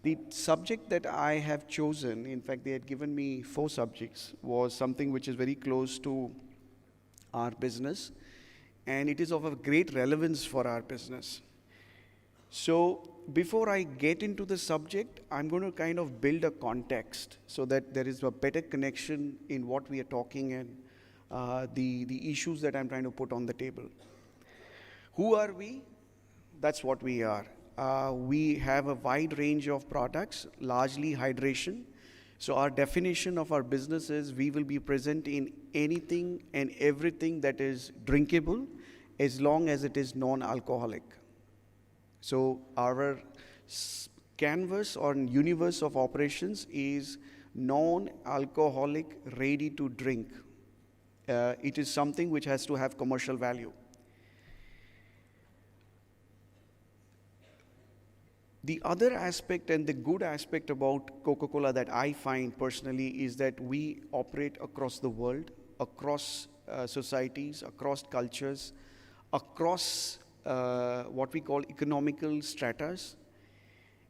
The subject that I have chosen, in fact, they had given me 4 subjects, was something which is very close to our business, and it is of a great relevance for our business. So before I get into the subject, I'm going to kind of build a context so that there is a better connection in what we are talking and the issues that I'm trying to put on the table. Who are we? That's what we are. We have a wide range of products, largely hydration. So our definition of our business is we will be present in anything and everything that is drinkable as long as it is non-alcoholic. So our canvas or universe of operations is non-alcoholic, ready to drink. It is something which has to have commercial value. The other aspect and the good aspect about Coca-Cola that I find personally is that we operate across the world, across societies, across cultures, across what we call economical stratas.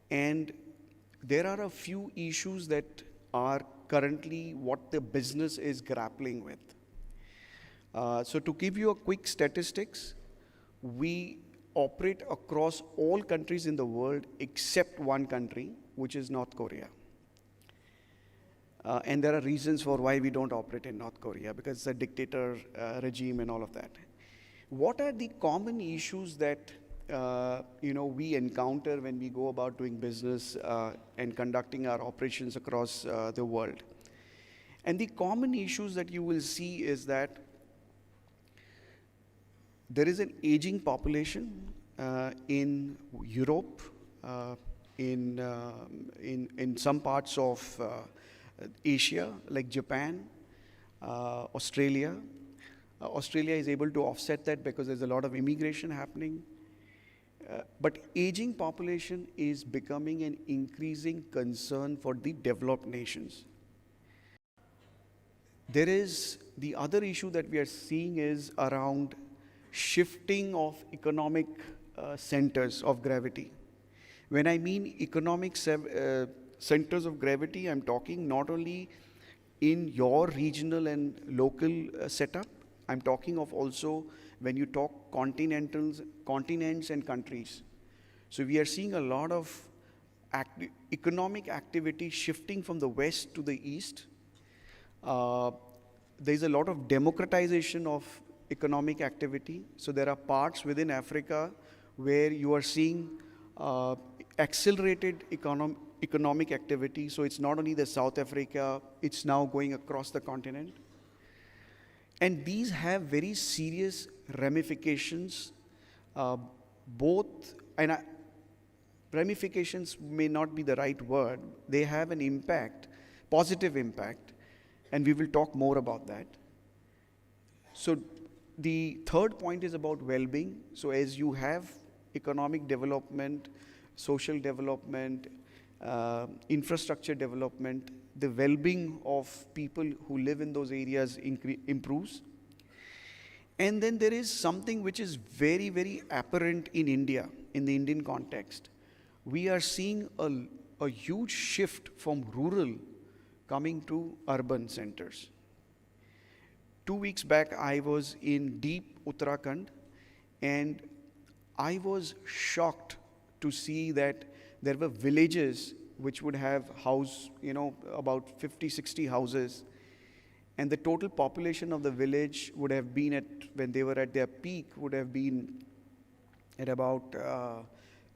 And there are a few issues that are currently what the business is grappling with. So to give you a quick statistics, we operate across all countries in the world except one country, which is North Korea. And there are reasons for why we don't operate in North Korea, because it's a dictator regime and all of that. What are the common issues that we encounter when we go about doing business and conducting our operations across the world? And the common issues that you will see is that there is an aging population in Europe, in some parts of Asia, like Japan, Australia. Australia is able to offset that because there's a lot of immigration happening. But aging population is becoming an increasing concern for the developed nations. There is the other issue that we are seeing is around shifting of economic centers of gravity. When I mean economic centers of gravity, I'm talking not only in your regional and local setup, I'm talking of also when you talk continents and countries. So we are seeing a lot of economic activity shifting from the west to the east. There's a lot of democratization of economic activity. So there are parts within Africa where you are seeing accelerated economic activity. So it's not only the South Africa, it's now going across the continent. And these have very serious ramifications, ramifications may not be the right word. They have an impact, positive impact, and we will talk more about that. So the third point is about well-being. So as you have economic development, social development, infrastructure development, the well-being of people who live in those areas improves. And then there is something which is very, very apparent in India, in the Indian context. We are seeing a huge shift from rural coming to urban centers. 2 weeks back, I was in deep Uttarakhand, and I was shocked to see that there were villages which would have about 50, 60 houses, and the total population of the village would have been when they were at their peak, would have been at about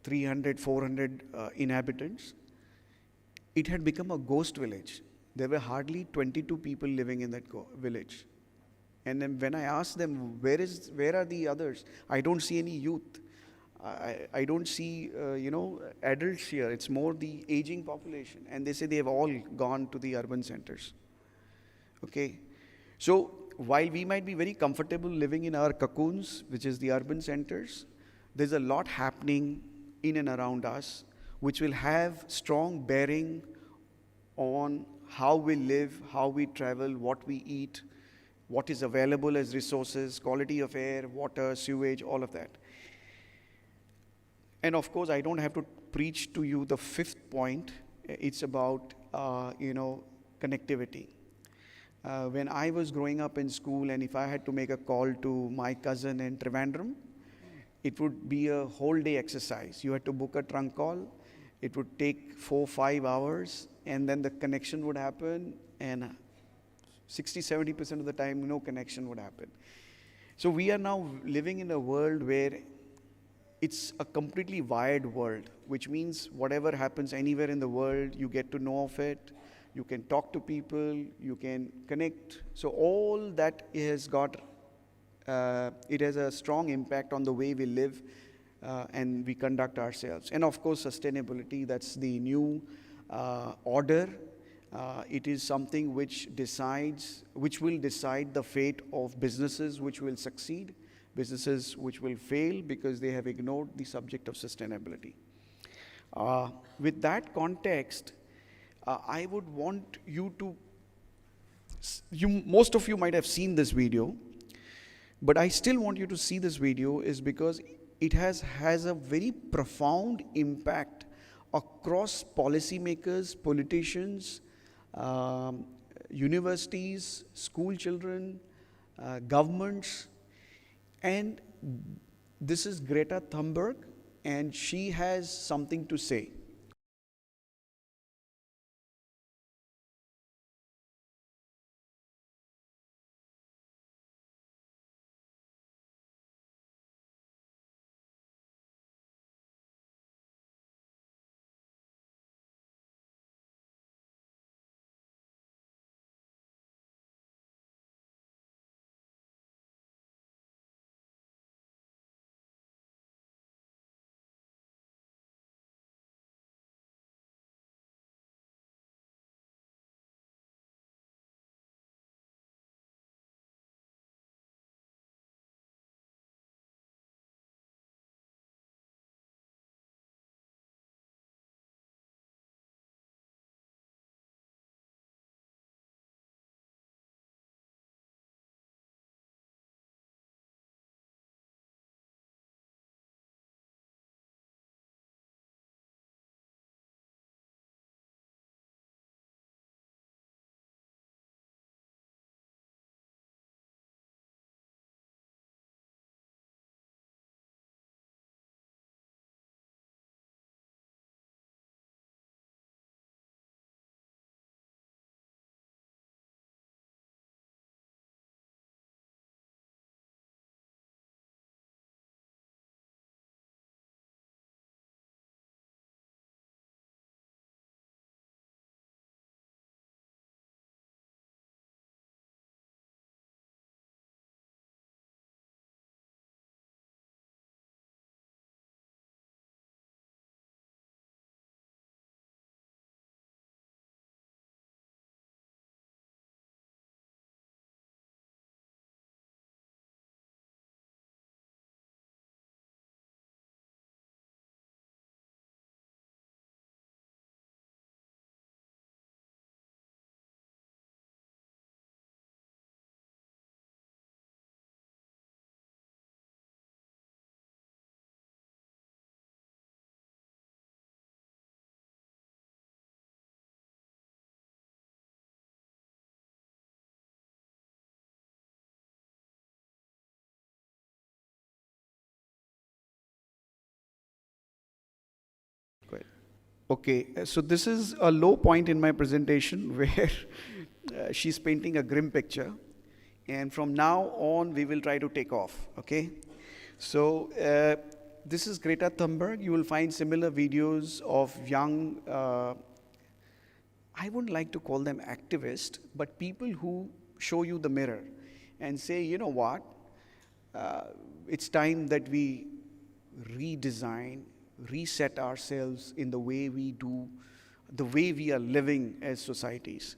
300, 400 inhabitants. It had become a ghost village. There were hardly 22 people living in that village. And then when I asked them, where are the others? I don't see any youth. I don't see, adults here. It's more the aging population. And they say they have all gone to the urban centers. Okay. So while we might be very comfortable living in our cocoons, which is the urban centers, there's a lot happening in and around us, which will have strong bearing on how we live, how we travel, what we eat, what is available as resources, quality of air, water, sewage, all of that. And of course, I don't have to preach to you the fifth point. It's about, connectivity. When I was growing up in school, and if I had to make a call to my cousin in Trivandrum, it would be a whole day exercise. You had to book a trunk call. It would take 4-5 hours, and then the connection would happen, and 60-70% of the time, no connection would happen. So we are now living in a world where it's a completely wired world, which means whatever happens anywhere in the world, you get to know of it, you can talk to people, you can connect. So all that has got, it has a strong impact on the way we live and we conduct ourselves. And of course, sustainability, that's the new order. It is something which will decide the fate of businesses which will succeed, businesses which will fail because they have ignored the subject of sustainability. With that context, I would want you to, most of you might have seen this video, but I still want you to see this video is because it has a very profound impact across policymakers, politicians, universities, school children, governments, and this is Greta Thunberg, and she has something to say. Great. Okay, so this is a low point in my presentation where she's painting a grim picture, and from now on we will try to take off, okay? So this is Greta Thunberg. You will find similar videos of young, I wouldn't like to call them activists, but people who show you the mirror and say, you know what, it's time that we redesign, reset ourselves in the way we do, the way we are living as societies.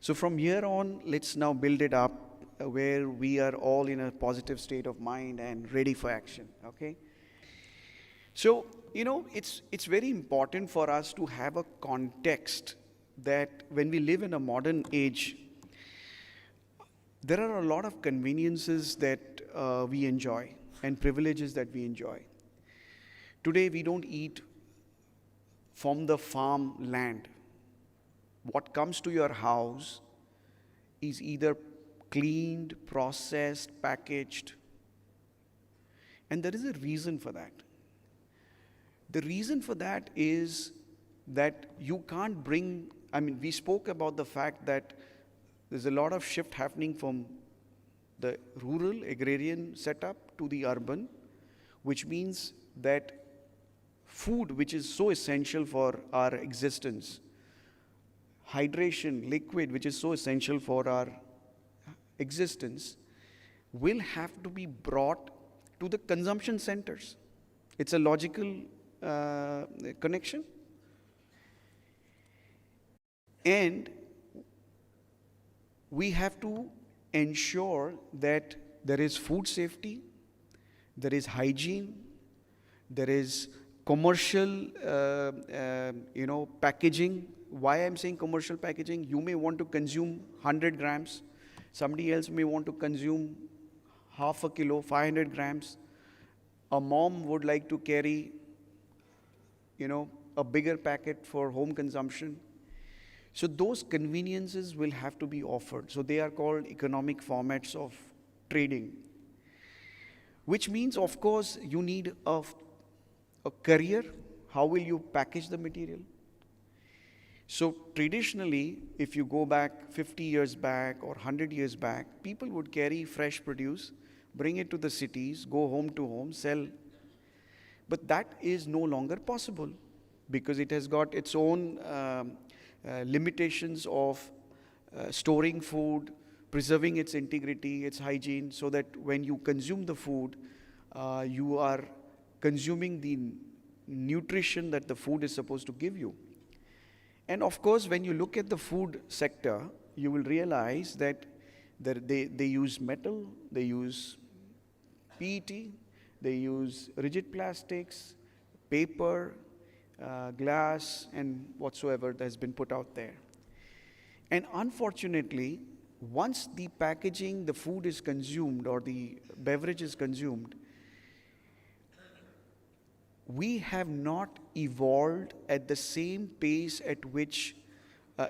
So from here on, let's now build it up where we are all in a positive state of mind and ready for action, okay? So, it's very important for us to have a context that when we live in a modern age, there are a lot of conveniences that we enjoy and privileges that we enjoy. Today we don't eat from the farm land. What comes to your house is either cleaned, processed, packaged. And there is a reason for that. The reason for that is that you can't bring, we spoke about the fact that there's a lot of shift happening from the rural agrarian setup to the urban, which means that food, which is so essential for our existence, hydration, liquid, which is so essential for our existence, will have to be brought to the consumption centers. It's a logical connection. And we have to ensure that there is food safety, there is hygiene, there is commercial packaging. Why I'm saying commercial packaging? You may want to consume 100 grams. Somebody else may want to consume half a kilo, 500 grams. A mom would like to carry, a bigger packet for home consumption. So those conveniences will have to be offered. So they are called economic formats of trading, which means, of course, you need a career. How will you package the material? So traditionally, if you go back 50 years back or 100 years back, people would carry fresh produce, bring it to the cities, go home to home, sell. But that is no longer possible because it has got its own limitations of storing food, preserving its integrity, its hygiene, so that when you consume the food, you are consuming the nutrition that the food is supposed to give you. And of course, when you look at the food sector, you will realize that they use metal, they use PET, they use rigid plastics, paper, glass, and whatsoever that has been put out there. And unfortunately, once the packaging, the food is consumed or the beverage is consumed, we have not evolved at the same pace at which,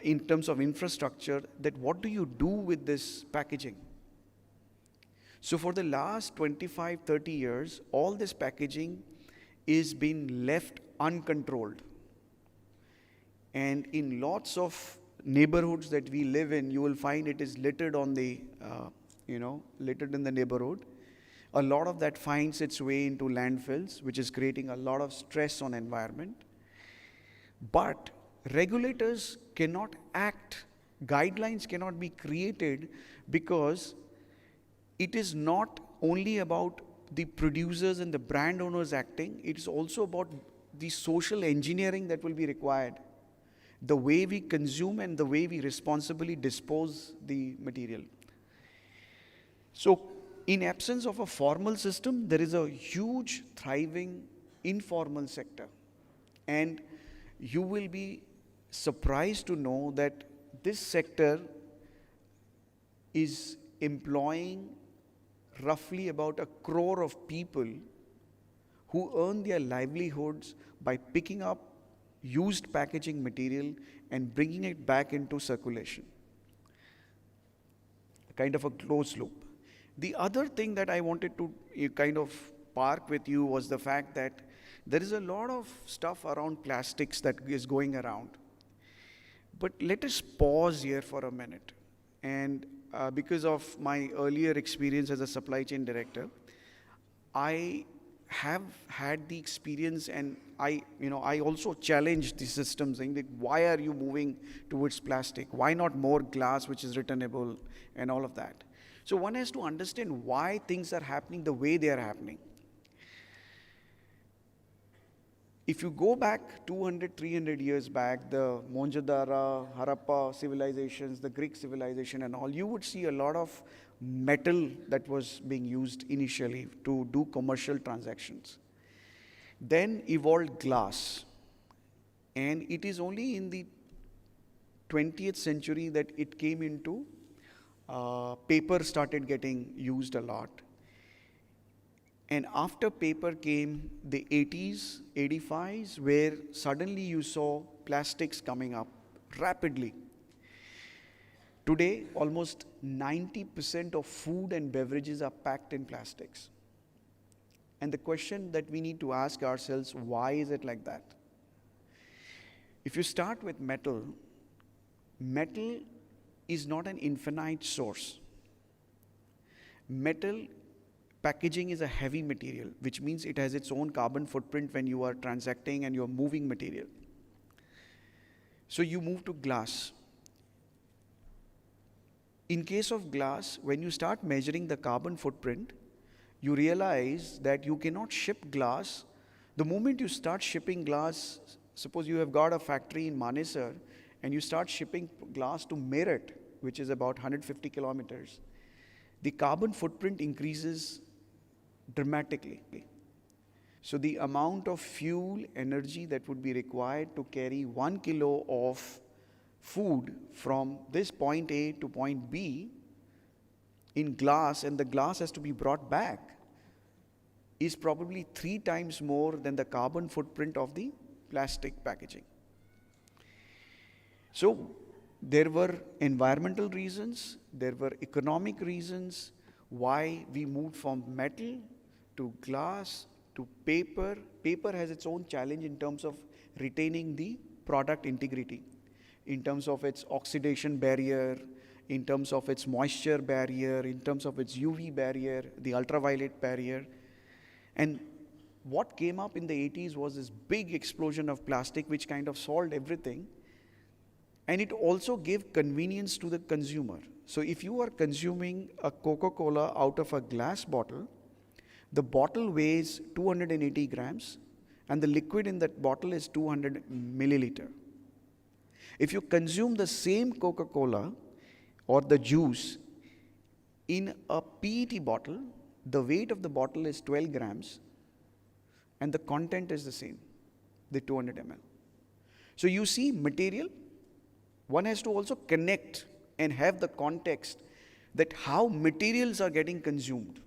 in terms of infrastructure, that what do you do with this packaging? So for the last 25, 30 years, all this packaging is being left uncontrolled. And in lots of neighborhoods that we live in, you will find it is littered on the, littered in the neighborhood. A lot of that finds its way into landfills, which is creating a lot of stress on environment. But regulators cannot act, guidelines cannot be created, because it is not only about the producers and the brand owners acting, it is also about the social engineering that will be required, the way we consume and the way we responsibly dispose the material. So, in absence of a formal system, there is a huge thriving informal sector. And you will be surprised to know that this sector is employing roughly about 1 crore of people who earn their livelihoods by picking up used packaging material and bringing it back into circulation. Kind of a closed loop. The other thing that I wanted to kind of park with you was the fact that there is a lot of stuff around plastics that is going around. But let us pause here for a minute. And because of my earlier experience as a supply chain director, I have had the experience, and I also challenged the system, saying that why are you moving towards plastic? Why not more glass, which is returnable, and all of that? So one has to understand why things are happening the way they are happening. If you go back 200, 300 years back, the Mohenjo-daro, Harappa civilizations, the Greek civilization and all, you would see a lot of metal that was being used initially to do commercial transactions. Then evolved glass. And it is only in the 20th century that it came into paper started getting used a lot. And after paper came the 80s, 85s, where suddenly you saw plastics coming up rapidly. Today, almost 90% of food and beverages are packed in plastics. And the question that we need to ask ourselves, why is it like that? If you start with metal, metal is not an infinite source. Metal packaging is a heavy material, which means it has its own carbon footprint when you are transacting and you are moving material. So you move to glass. In case of glass, when you start measuring the carbon footprint, you realize that you cannot ship glass. The moment you start shipping glass, suppose you have got a factory in Manesar and you start shipping glass to Meerut, which is about 150 kilometers, the carbon footprint increases dramatically. So the amount of fuel energy that would be required to carry 1 kilo of food from this point A to point B in glass, and the glass has to be brought back, is probably 3 times more than the carbon footprint of the plastic packaging. So there were environmental reasons, there were economic reasons why we moved from metal to glass to paper. Paper has its own challenge in terms of retaining the product integrity, in terms of its oxidation barrier, in terms of its moisture barrier, in terms of its UV barrier, the ultraviolet barrier. And what came up in the 80s was this big explosion of plastic, which kind of solved everything. And it also gave convenience to the consumer. So if you are consuming a Coca-Cola out of a glass bottle, the bottle weighs 280 grams, and the liquid in that bottle is 200 milliliter. If you consume the same Coca-Cola or the juice in a PET bottle, the weight of the bottle is 12 grams, and the content is the same, the 200 ml. So you see material. One has to also connect and have the context that how materials are getting consumed.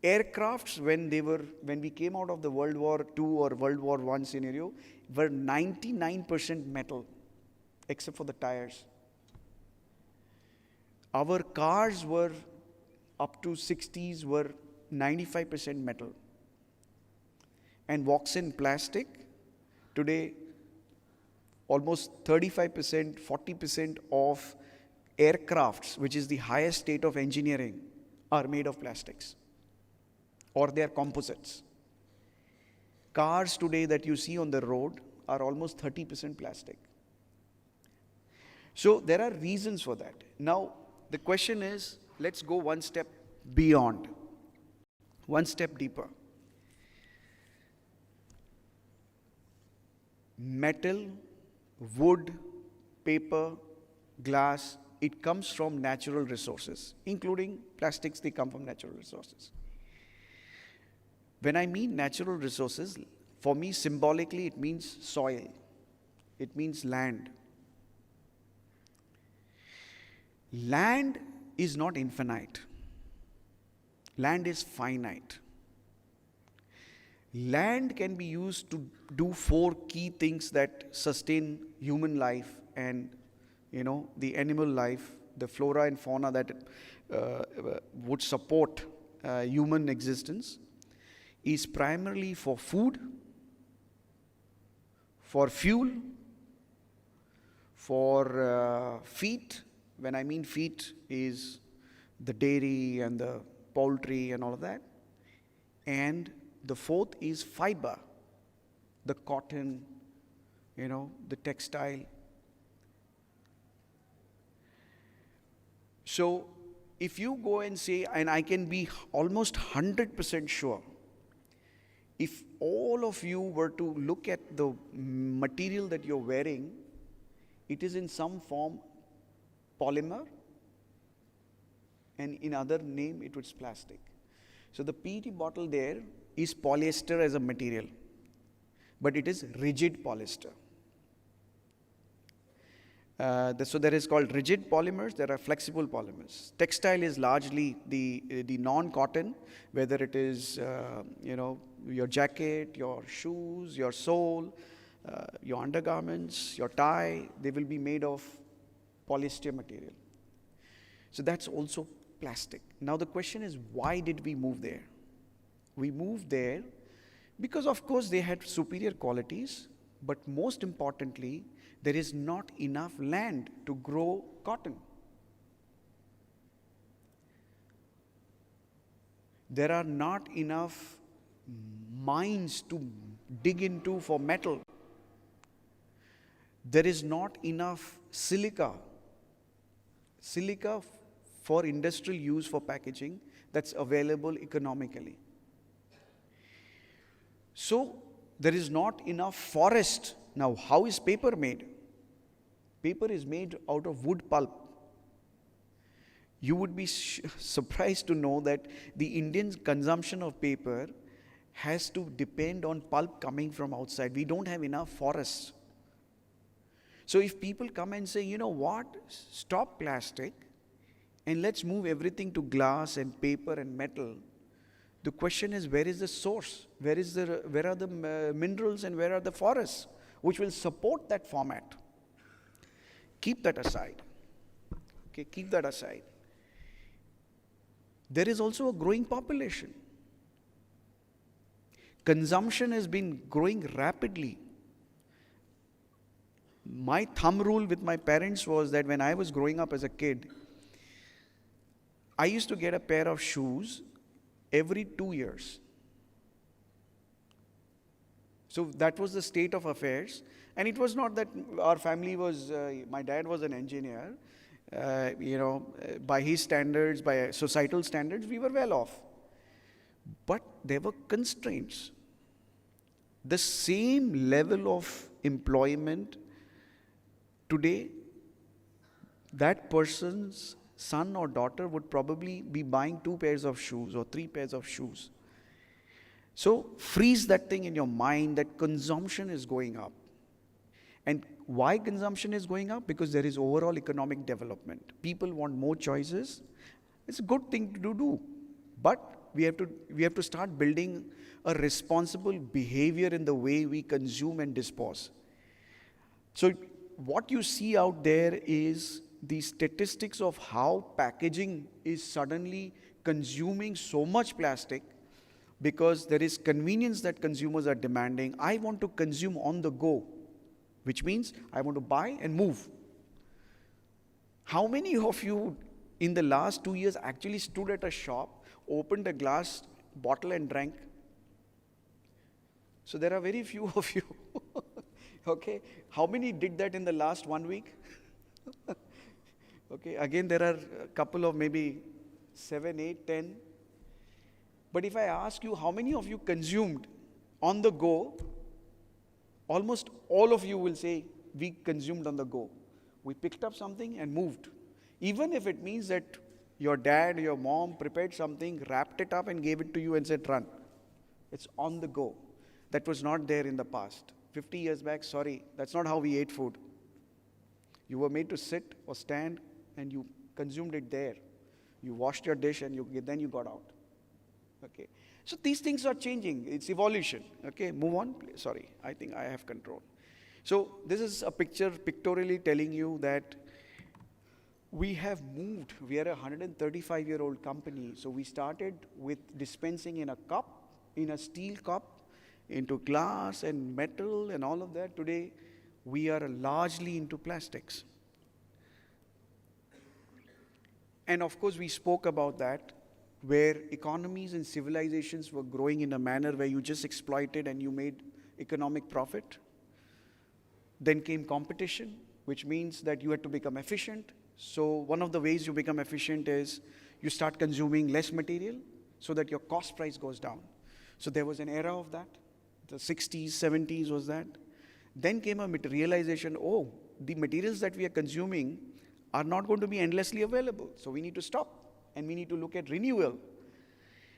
Aircrafts, when we came out of the World War II or World War I scenario, were 99% metal, except for the tires. Our cars were up to 60s were 95% metal. And walks in plastic, today almost 35%, 40% of aircrafts, which is the highest state of engineering, are made of plastics, or they are composites. Cars today that you see on the road are almost 30% plastic. So there are reasons for that. Now, the question is, let's go one step beyond, one step deeper. Metal, wood, paper, glass, it comes from natural resources, including plastics, they come from natural resources. When I mean natural resources, for me symbolically it means soil, it means land. Land is not infinite. Land is finite. Land can be used to do 4 key things that sustain human life and, the animal life, the flora and fauna that would support human existence, is primarily for food, for fuel, for feed. When I mean feed is the dairy and the poultry and all of that. And the 4th is fiber, the cotton, the textile. So if you go and say, and I can be almost 100% sure, if all of you were to look at the material that you're wearing, it is in some form polymer, and in other name it was plastic. So the PET bottle there is polyester as a material, but it is rigid polyester. So there is called rigid polymers, there are flexible polymers. Textile is largely the non-cotton, whether it is, your jacket, your shoes, your sole, your undergarments, your tie, they will be made of polyester material. So that's also plastic. Now the question is, why did we move there? We moved there because, of course, they had superior qualities, but most importantly, there is not enough land to grow cotton. There are not enough mines to dig into for metal. There is not enough silica for industrial use for packaging that's available economically. So there is not enough forest. Now, how is paper made? Paper is made out of wood pulp. You would be surprised to know that the Indian consumption of paper has to depend on pulp coming from outside. We don't have enough forests. So if people come and say, you know what, stop plastic and let's move everything to glass and paper and metal, the question is, where is the source? Where are the minerals and where are the forests which will support that format? Keep that aside. Okay, keep that aside. There is also a growing population. Consumption has been growing rapidly. My thumb rule with my parents was that when I was growing up as a kid, I used to get a pair of shoes every 2 years. So that was the state of affairs. And it was not that our family was, my dad was an engineer. By his standards, by societal standards, we were well off. But there were constraints. The same level of employment today, that person's son or daughter would probably be buying 2 pairs of shoes or 3 pairs of shoes. So freeze that thing in your mind that consumption is going up. And why consumption is going up? Because there is overall economic development. People want more choices. It's a good thing to do. But we have to start building a responsible behavior in the way we consume and dispose. So what you see out there is the statistics of how packaging is suddenly consuming so much plastic because there is convenience that consumers are demanding. I want to consume on the go, which means I want to buy and move. How many of you in the last 2 years actually stood at a shop, opened a glass bottle and drank? So there are very few of you. Okay, how many did that in the last 1 week? Okay, again there are a couple of maybe 7, 8, 10. But if I ask you how many of you consumed on the go, almost all of you will say, we consumed on the go. We picked up something and moved. Even if it means that your dad, your mom prepared something, wrapped it up and gave it to you and said, run. It's on the go. That was not there in the past. 50 years back, sorry, that's not how we ate food. You were made to sit or stand and you consumed it there. You washed your dish and then you got out. Okay. So these things are changing. It's evolution. Okay, move on. Sorry, I think I have control. So this is a picture pictorially telling you that we have moved. We are a 135-year-old company. So we started with dispensing in a cup, in a steel cup, into glass and metal and all of that. Today, we are largely into plastics. And of course, we spoke about that, where economies and civilizations were growing in a manner where you just exploited and you made economic profit. Then came competition, which means that you had to become efficient. So one of the ways you become efficient is you start consuming less material so that your cost price goes down. So there was an era of that. The 60s, 70s was that. Then came a realization, oh, the materials that we are consuming are not going to be endlessly available. So we need to stop and we need to look at renewal.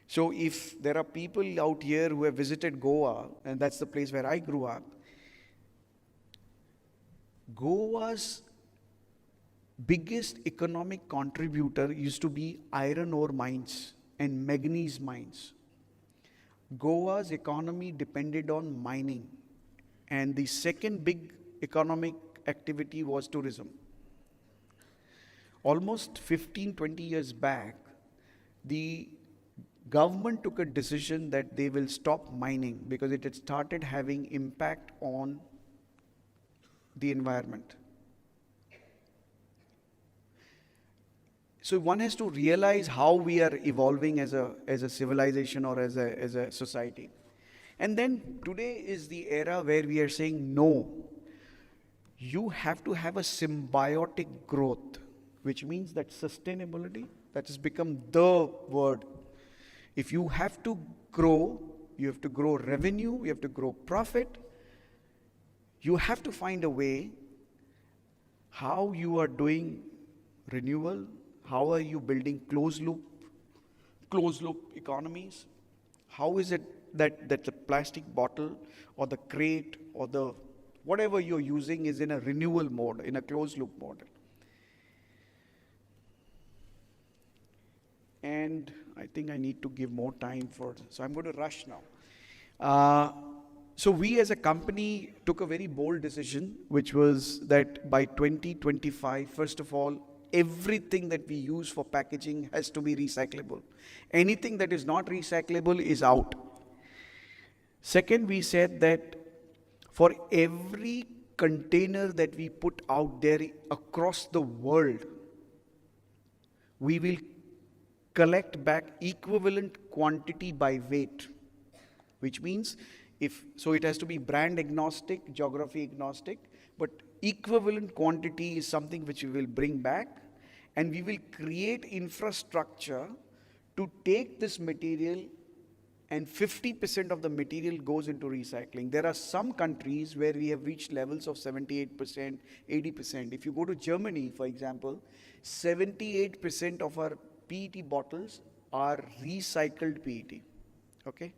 So if there are people out here who have visited Goa, and that's the place where I grew up, Goa's biggest economic contributor used to be iron ore mines and manganese mines. Goa's economy depended on mining, and the second big economic activity was tourism. Almost 15-20 years back, the government took a decision that they will stop mining because it had started having impact on the environment. So one has to realize how we are evolving as a civilization or as a society. And then today is the era where we are saying, no, you have to have a symbiotic growth, which means that sustainability, that has become the word. If you have to grow, you have to grow revenue, you have to grow profit, you have to find a way how you are doing renewal, how are you building closed loop economies, how is it that the plastic bottle or the crate or the whatever you're using is in a renewal mode, in a closed loop mode. And I think I need to give more time so I'm going to rush now. So we as a company took a very bold decision, which was that by 2025, first of all, everything that we use for packaging has to be recyclable. Anything that is not recyclable is out. Second, we said that for every container that we put out there across the world, we will collect back equivalent quantity by weight, which means it has to be brand agnostic, geography agnostic, but equivalent quantity is something which we will bring back, and we will create infrastructure to take this material, and 50% of the material goes into recycling. There are some countries where we have reached levels of 78%, 80%. If you go to Germany, for example, 78% of our PET bottles are recycled PET. Okay?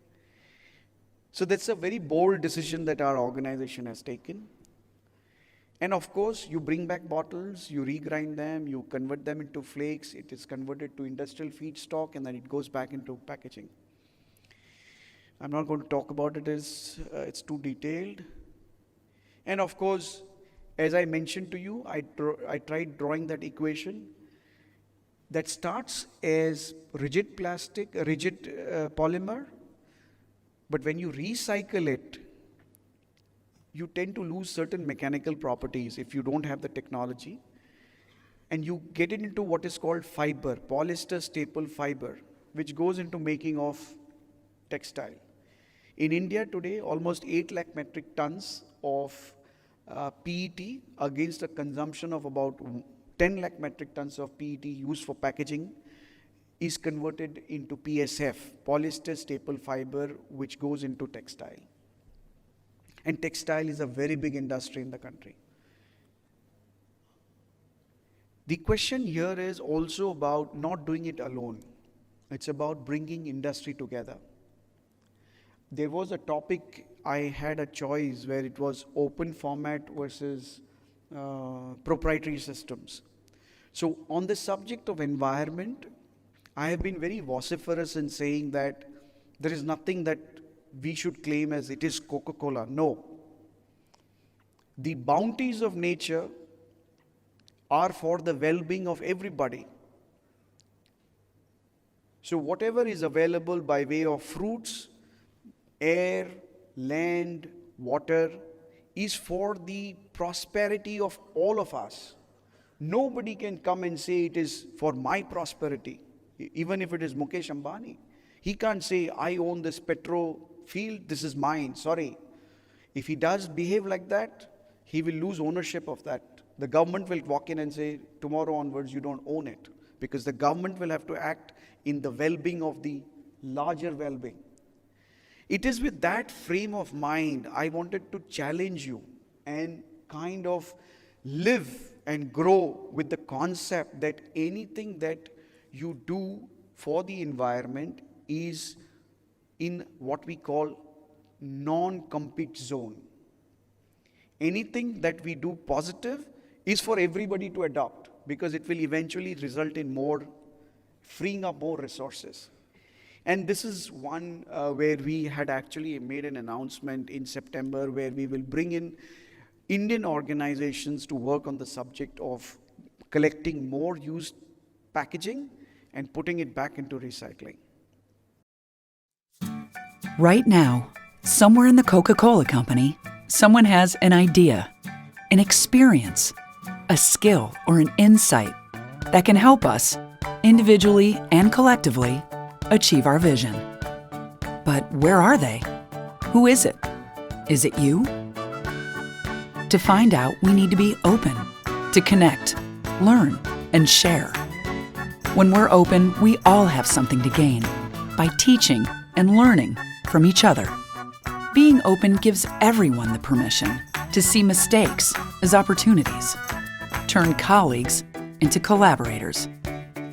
So that's a very bold decision that our organization has taken. And of course, you bring back bottles, you regrind them, you convert them into flakes, it is converted to industrial feedstock, and then it goes back into packaging. I'm not going to talk about it as it's too detailed. And of course, as I mentioned to you, I tried drawing that equation that starts as rigid plastic, rigid polymer, but when you recycle it, you tend to lose certain mechanical properties if you don't have the technology, and you get it into what is called fiber, polyester staple fiber, which goes into making of textile. In India today, almost 8 lakh metric tons of PET against a consumption of about 10 lakh metric tons of PET used for packaging is converted into PSF, polyester staple fiber, which goes into textile. And textile is a very big industry in the country. The question here is also about not doing it alone. It's about bringing industry together. There was a topic, I had a choice where it was open format versus proprietary systems. So on the subject of environment, I have been very vociferous in saying that there is nothing that we should claim as it is Coca-Cola. No. The bounties of nature are for the well-being of everybody. So whatever is available by way of fruits, air, land, water, is for the prosperity of all of us. Nobody can come and say it is for my prosperity, even if it is Mukesh Ambani. He can't say, I own this petro field, this is mine, sorry. If he does behave like that, he will lose ownership of that. The government will walk in and say, tomorrow onwards you don't own it, because the government will have to act in the well-being of the larger well-being. It is with that frame of mind I wanted to challenge you and kind of live and grow with the concept that anything that you do for the environment is in what we call non-compete zone. Anything that we do positive is for everybody to adopt. because it will eventually result in freeing up more resources. And this is one where we had actually made an announcement in September where we will bring in Indian organizations to work on the subject of collecting more used packaging and putting it back into recycling. Right now, somewhere in the Coca-Cola Company, someone has an idea, an experience, a skill, or an insight that can help us, individually and collectively, achieve our vision. But where are they? Who is it? Is it you? To find out, we need to be open, to connect, learn, and share. When we're open, we all have something to gain by teaching and learning from each other. Being open gives everyone the permission to see mistakes as opportunities, turn colleagues into collaborators,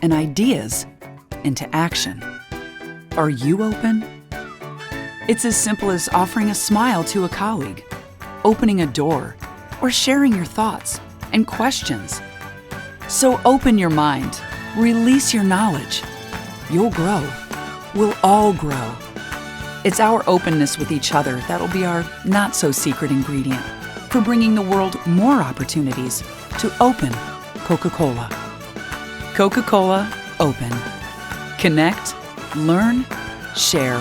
and ideas into action. Are you open? It's as simple as offering a smile to a colleague, opening a door, or sharing your thoughts and questions. So open your mind, release your knowledge. You'll grow. We'll all grow. It's our openness with each other that'll be our not-so-secret ingredient for bringing the world more opportunities to open Coca-Cola. Coca-Cola Open. Connect, learn, share,